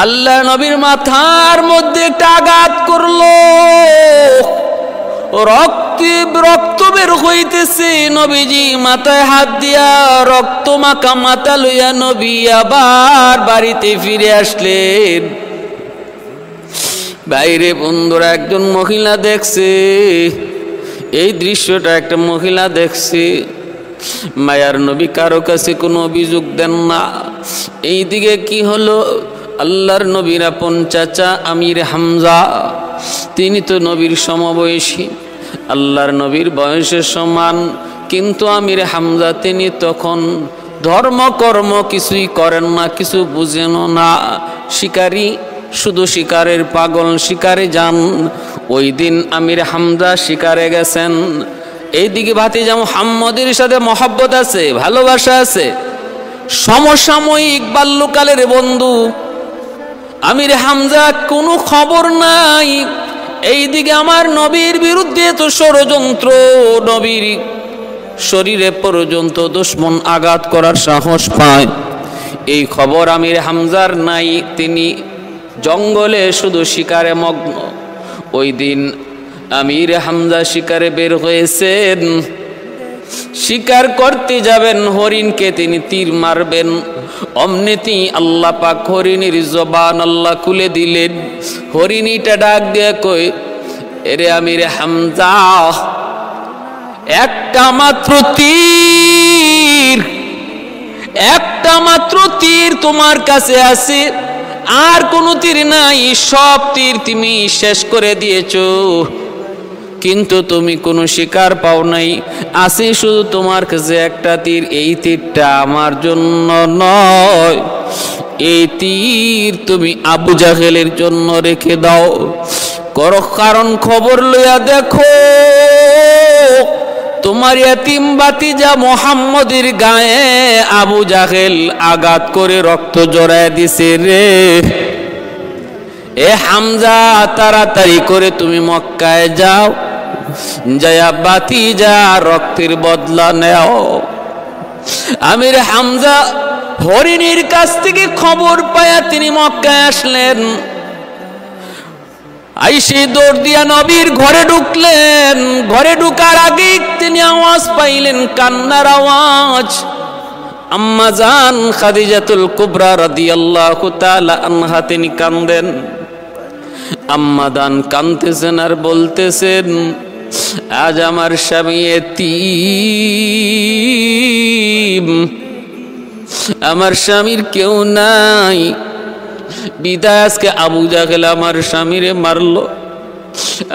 আল্লাহ নবীর মাথার মধ্যে একটা আঘাত করলো, রক্ত বের হইতেছে। নবীজি মাথায় হাত দিয়া রক্ত মাখা মাথা লইয়া নবী আবার বাড়িতে ফিরে আসলেন। বাইরে বন্ধুরা একজন মহিলা দেখছে এই দৃশ্যটা, একটা মহিলা দেখছে। মায়ার নবী কারো কাছে কোনো অভিযোগ দেন না। এইদিকে কি হলো, আল্লাহর নবীর আপন চাচা আমির হামজা, তিনি তো নবীর সমবয়সী, আল্লাহর নবীর বয়সের সমান, কিন্তু আমির হামজা তিনি তখন ধর্মকর্ম কিছুই করেন না, কিছু বুঝেন না, শিকারী, শুধু শিকারের পাগল, শিকারে যান। ওই দিন আমির হামজা শিকারে গেছেন। এইদিকে ভাতিজা মুহাম্মদের সাথে মহব্বত আছে, ভালোবাসা আছে, সমসাময়িক বাল্যকালের বন্ধু আমির হামজা, কোনো খবর নাই। এইদিকে আমার নবীর বিরুদ্ধে তো ষড়যন্ত্র, নবীর শরীরে পর্যন্ত দুশমন আঘাত করার সাহস পায়, এই খবর আমির হামজার নাই। তিনি জঙ্গলে শুধু শিকারে মগ্ন। ওই দিন আমির হামজা শিকারে বের হয়েছেন, শিকার করতে যাবেন, হরিণকে তিনি তীর মারবেন। অমনিতি আল্লাহ পাক হরিণীর জবান আল্লাহ খুলে দিলেন। হরিণীটা ডাক দিয়ে কই, এরে আমির হামজা, একটা মাত্র তীর, একটা মাত্র তীর তোমার কাছে আছে, আর কোনো তীর নাই, সব তীর তুমি শেষ করে দিয়েছো, কিন্তু তুমি কোনো শিকার পাও নাই, আছে শুধু তোমার কাছে একটা তীর। এই তীরটা আমার জন্য নয়, এই তীর তুমি আবু জাহেলের জন্য রেখে দাও। কারণ খবর লইয়া দেখো, তোমার ইয়াতিম ভাতিজা মুহাম্মদের গায়ে আবু জাহেল আঘাত করে রক্ত জড়ায় দিছে রে। এ হামজা, তাড়াতাড়ি করে তুমি মক্কায় যাও, যায়া ভাতিজা রক্তের বদলা নেও। আমির হামজা হরিণীর কাছ থেকে খবর পায়া তিনি মক্কায় আসলেন। আইসে দৌড় দিয়া নবীর ঘরে ঢুকলেন। ঘরে ঢুকার আগেই তিনি আওয়াজ পাইলেন, কান্নার আওয়াজ। আম্মা জান খাদিজাতুল কুবরা রাদিয়াল্লাহু তাআলা আনহা তিনি কান্দেন। আম্মা জান কাঁদতেছেন আর বলতেছেন, আজ আমার স্বামী এতিম, আমার স্বামীর কেউ নাই, বিদায় আজকে আবু জাহেল আমার স্বামীরে মারলো,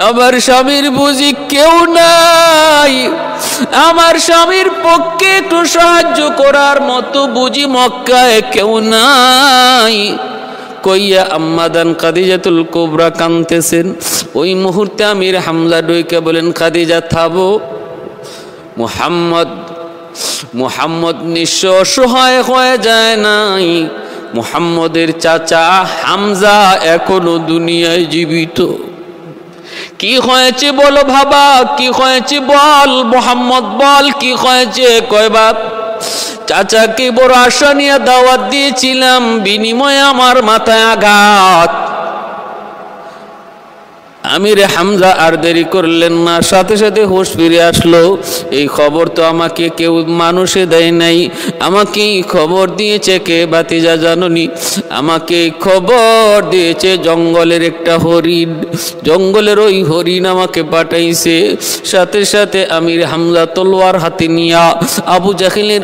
আমার স্বামীর বুঝি কেউ নাই, আমার স্বামীর পক্ষে একটু সাহায্য করার মতো বুঝি মক্কায় কেউ নাই। কইয়া আম্মাদান খাদিজাতুল কুবরা কাঁদতেছেন। ওই মুহূর্তে আমির হামজা ডইকে বলেন, খাদিজা থামো, মুহাম্মদ নিঃস্ব অসহায় হয়ে যায় নাই, মুহাম্মদের চাচা হামজা এখনো দুনিয়ায় জীবিত। কি হয়েছে বলো বাবা, কি হয়েছে বল, মুহাম্মদ বল কি হয়েছে। কয় বাপ, চাচাকে বড় আশা নিয়ে দাওয়াত দিয়েছিলাম, বিনিময়ে আমার মাথায় আঘাত। আমির হামজা আর দেরি করলেন না, সাথে সাথে হুঁশ ফিরে আসলো। এই খবর তো আমাকে কেউ মানুষে দেয় নাই, আমাকে খবর দিয়েছে কে ভাতিজা জাননি? আমাকে খবর দিয়েছে জঙ্গলের একটা হরিণ, জঙ্গলের ওই হরিণ আমাকে পাঠাইছে। সাথে সাথে আমির হামজা তলোয়ার হাতে নিয়া আবু জাহেলের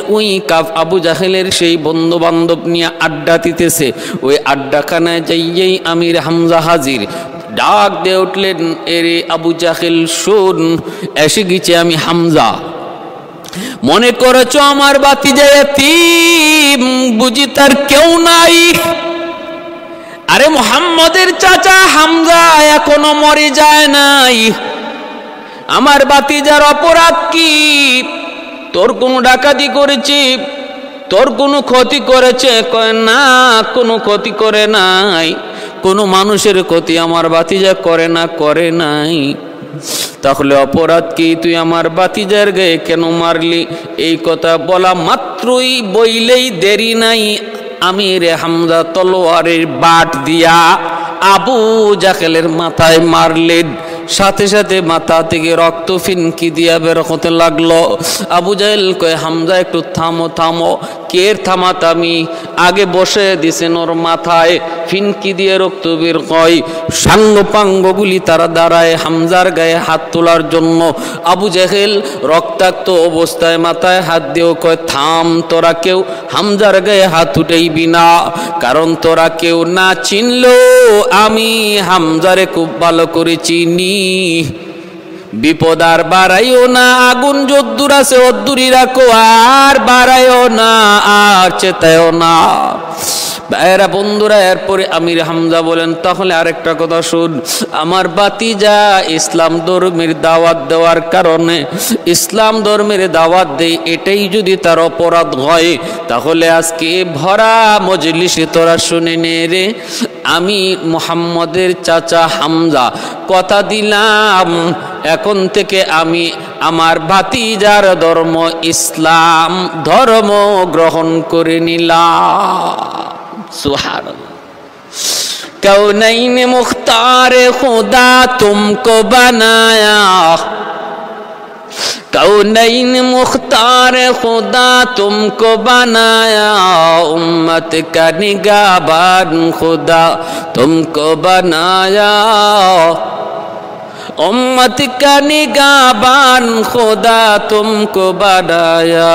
আবু জাহেলের সেই বন্ধু বান্ধব নিয়ে আড্ডা দিতেছে। ওই আড্ডাখানায় যাইয়েই আমির হামজা হাজির। ডাক দিয়ে উঠলেন, এরে আবু জাহেল শোন, এসে গেছে আমি হামজা। মনে করেছ আমার ভাতিজা এতিম, বুঝি তার কেউ নাই। আরে মুহাম্মদের চাচা হামজা এখনো মরে যায় নাই। আমার ভাতিজার অপরাধ কি? তোর কোনো ডাকাতি করেছে, তোর কোনো ক্ষতি করেছে? কয় না, কোনো ক্ষতি করে নাই, কোনো মানুষের ক্ষতি আমার ভাতিজা করে না, করে নাই। তাহলে অপরাধ কি? তুই আমার ভাতিজার গায়ে কেন মারলি? এই কথা বলা মাত্রই বইলেই দেরি নাই, আমির হামজা তলোয়ারের বাট দিয়া আবু জাহেলের মাথায় মারলেন। সাথে সাথে মাথা থেকে রক্ত ফিনকি দিয়া বের হতে লাগলো। আবু জাহেল কয়, হামজা একটু থামো থামো। কের থামাতামি? আগে বসে দিছেন ওর মাথায়, ফিনকি দিয়ে রক্ত বের হয়। সাঙ্গপাঙ্গগুলি তারা দাঁড়ায় হামজার গায়ে হাত তোলার জন্য। আবু জাহেল রক্তাক্ত অবস্থায় মাথায় হাত দিয়েও কয়, থাম, তোরা কেউ হামজার গায়ে হাত উঠাইবি না, কারণ তোরা কেউ না চিনলেও আমি হামজারে খুব ভালো করে চিনি। বিপদ আর বাড়াইও না, আগুন যদ্দুর আছে অদ্দুরই রাখো, আর বাড়াইও না, আর চেতায়ও না। ভাইয়েরা বন্ধুরা, এরপরে আমির হামজা বলেন, তাহলে আরেকটা কথা শুন, আমার বাতিজা ইসলাম ধর্মের দাওয়াত দেওয়ার কারণে, ইসলাম ধর্মের দাওয়াত দেয়, এটাই যদি তার অপরাধ হয়, তাহলে আজকে ভরা মজলিসে তোরা শুনে নে রে, আমি মুহাম্মদের চাচা হামজা কথা দিলাম, এখন থেকে আমি আমার ভাতিজার ধর্ম ইসলাম ধর্ম গ্রহণ করে নিলাম। সুবহানাল্লাহ। कौनैन मुख्तार खुदा तुमको बनाया, कौनैन मुख्तार खुदा तुमको बनाया, उम्मत का निगाहबान खुदा तुमको बनाया, उम्मत का निगाहबान खुदा तुमको बनाया।